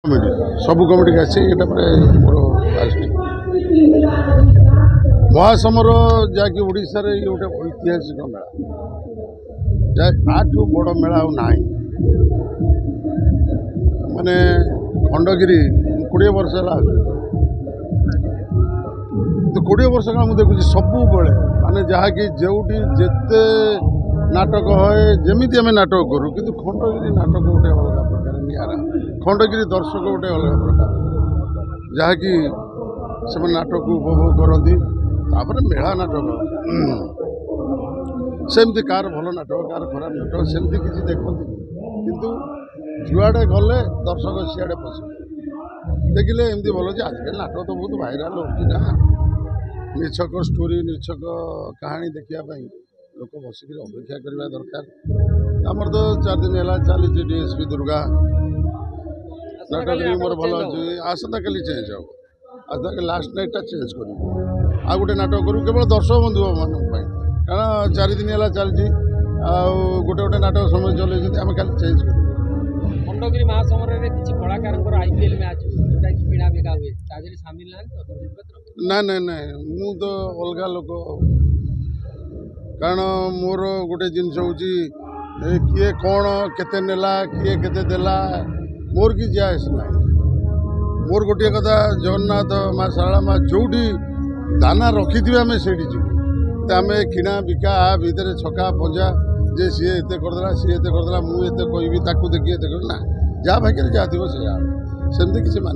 committee सब committee आसी महासमर जहाँकि ओडिशा रे गोटे ऐतिहासिक मेला आठू बड़ मेला ना माने खंडगिरी 20 वर्ष है तो 20 वर्ष का मुझे देखुची सब माने जहाँकि जोटी जिते नाटक है जमी आम नाटक करूँ कि खंडगिरी नाटक गोटे अलग प्रकार निरा खंडगिरी दर्शक गोटे अलग प्रकार जहाँकि से नाटक उपभोग करती मेला नाटक सेमती कार भल नाटक कार खराब नाटक सेमती किसी देखती किंतु जुआड़े गले दर्शक सियाड़े पस देखिले एमती भल आजकल नाटक तो बहुत भाइराल होना निछक स्टोरी निछक कहानी देखापी लोक बसिक अपेक्षा करने दरकार आमर तो 4 दिन है चली डीएसपी दुर्गा नाटक भी मोर भल अच्छे आसंता काली चेंज हम आसंता लास्ट नाइटा चेंज कर आ गोटे नाटक करूँ केवल दर्शक बंधु मान कारण 4 दिन है चलती गोटे गोटे नाटक समय चल आम कल चेंज कर खंडगिरी महासमर कलाकार आईपीएल मैच किणा बिका हुए सामिल ना ना ना मु तो अलग लोक कारण मोर गोटे जिनस हूँ किए कौन केते नेला किए केते देला मोर कि जायस ना मोर गोटे कथा जगन्नाथ माँ शारला माँ जोटी दाना रखी आम से आम किणा बिका भितर छका पंजा जे सी एत करदेला सी एत करदेला मुझे कहबी ताकू देखी एत ना जहाँ भाग्य जहाँ थी से सेमती किसी मान